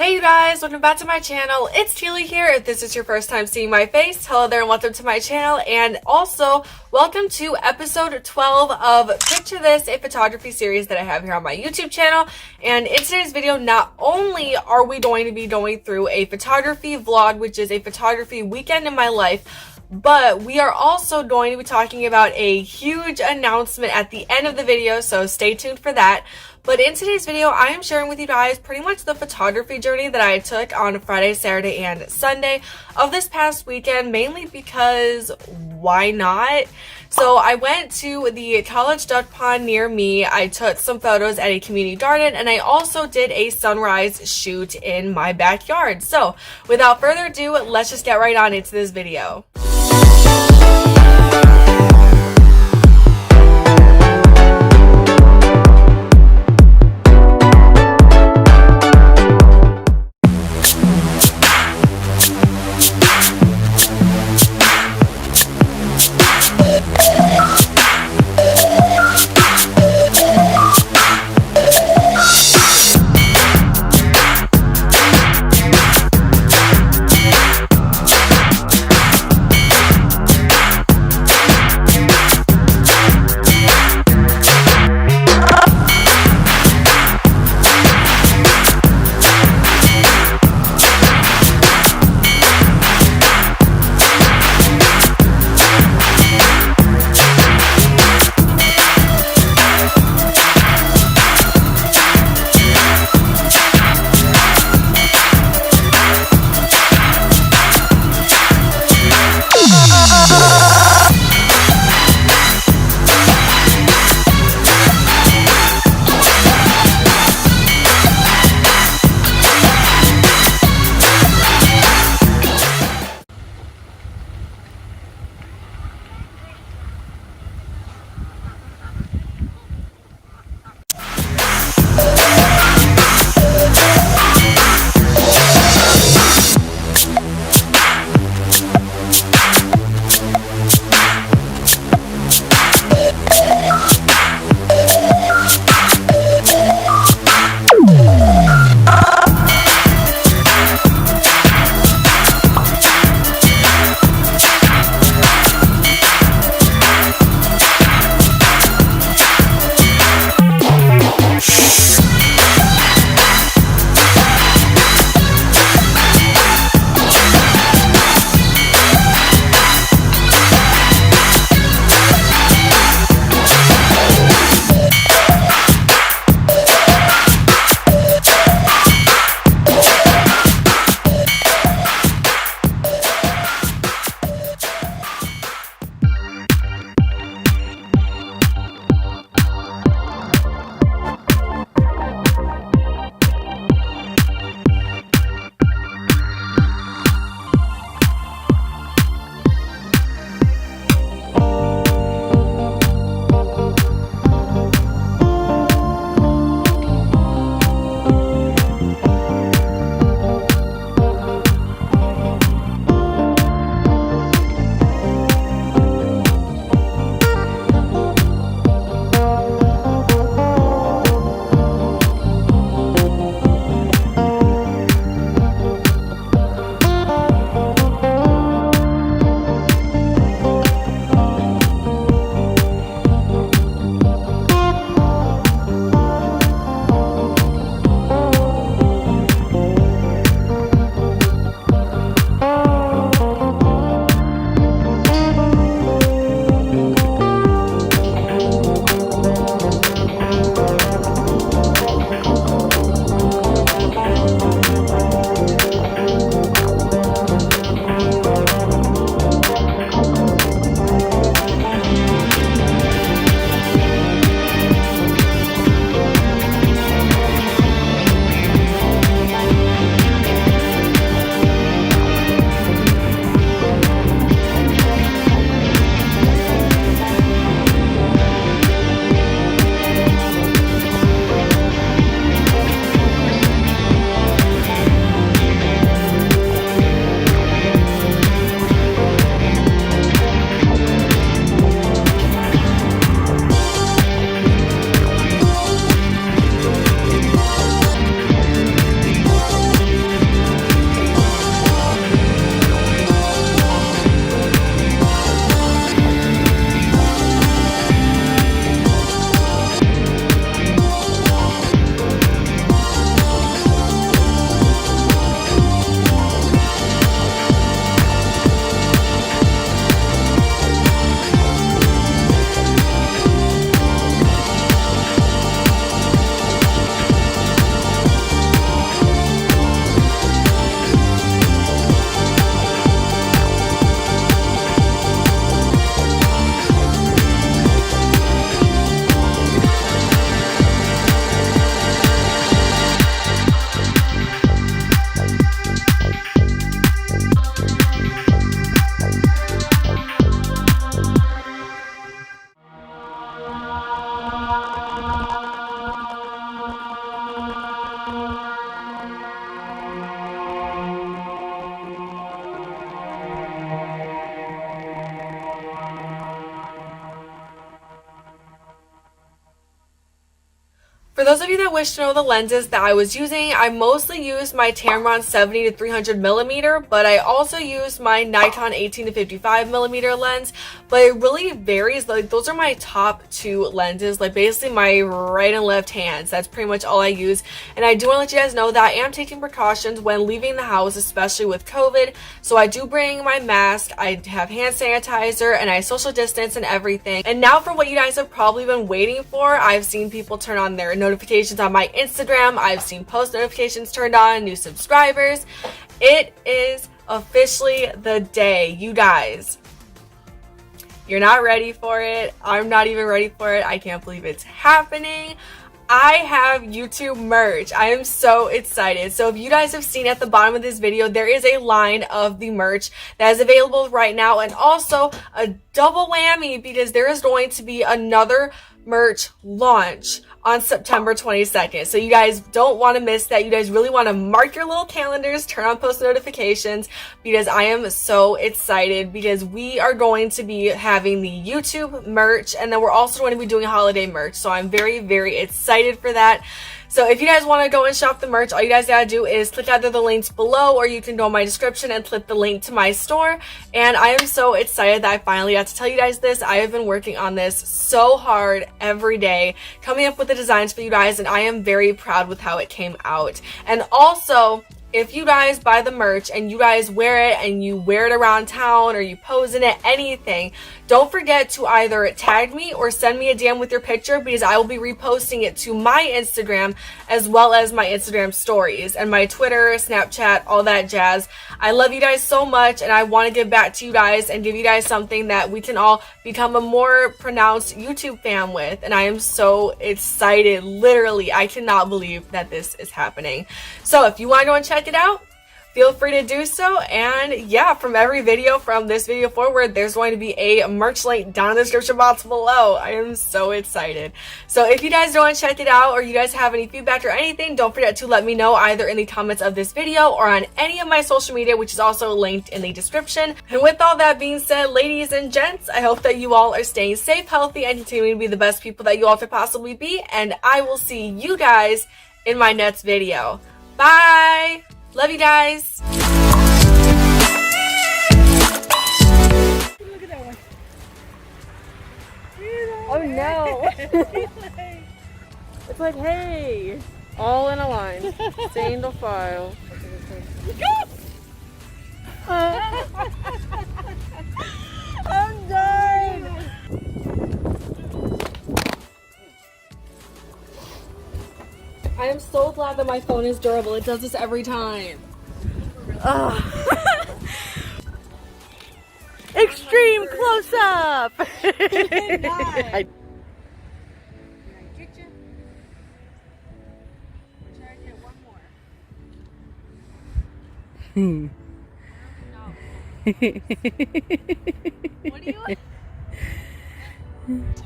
Hey you guys, welcome back to my channel. It's Teely here. If this is your first time seeing my face, hello there and welcome to my channel, and also welcome to episode 12 of Picture This, a photography series that I have here on my YouTube channel. And in today's video, not only are we going to be going through a photography vlog, which is a photography weekend in my life, but we are also going to be talking about a huge announcement at the end of the video, so stay tuned for that. But in today's video, I am sharing with you guys pretty much the photography journey that I took on Friday, Saturday, and Sunday of this past weekend, mainly because why not? So I went to the college duck pond near me, I took some photos at a community garden, and I also did a sunrise shoot in my backyard. So without further ado, let's just get right on into this video. For those of you that wish to know the lenses that I was using, I mostly used my Tamron 70 to 300 millimeter, but I also used my Nikon 18 to 55 millimeter lens. But it really varies. Like, those are my top two lenses, like basically my right and left hands. That's pretty much all I use. And I do want to let you guys know that I am taking precautions when leaving the house, especially with COVID. So I do bring my mask, I have hand sanitizer, and I social distance and everything. And now for what you guys have probably been waiting for, I've seen people turn on their notifications on my Instagram. I've seen post notifications turned on, new subscribers. It is officially the day, you guys. You're not ready for it. I'm not even ready for it. I can't believe it's happening. I have YouTube merch. I am so excited. So if you guys have seen at the bottom of this video, there is a line of the merch that is available right now, and also a double whammy because there is going to be another merch launch on September 22nd. So you guys don't want to miss that. You guys really want to mark your little calendars, turn on post notifications, because I am so excited because we are going to be having the YouTube merch, and then we're also going to be doing holiday merch. So I'm very, very excited for that. So if you guys want to go and shop the merch, all you guys gotta do is click either the links below, or you can go in my description and click the link to my store. And I am so excited that I finally got to tell you guys this. I have been working on this so hard every day, coming up with the designs for you guys, and I am very proud with how it came out. And also, if you guys buy the merch and you guys wear it and you wear it around town or you pose in it, anything, don't forget to either tag me or send me a DM with your picture, because I will be reposting it to my Instagram as well as my Instagram stories and my Twitter, Snapchat, all that jazz. I love you guys so much, and I want to give back to you guys and give you guys something that we can all become a more pronounced YouTube fam with. And I am so excited. Literally, I cannot believe that this is happening. So if you want to go and check it out, feel free to do so. And yeah, from every video from this video forward, there's going to be a merch link down in the description box below. I am so excited. So if you guys don't want to check it out, or you guys have any feedback or anything, don't forget to let me know either in the comments of this video or on any of my social media, which is also linked in the description. And with all that being said, ladies and gents, I hope that you all are staying safe, healthy, and continuing to be the best people that you all could possibly be. And I will see you guys in my next video. Bye! Love you guys. Look at that one. Oh no. It's like, hey, all in a line. Single file. I'm done. I am so glad that my phone is durable. It does this every time. Extreme close up. I Get you. Try to get one more. No. What do you want?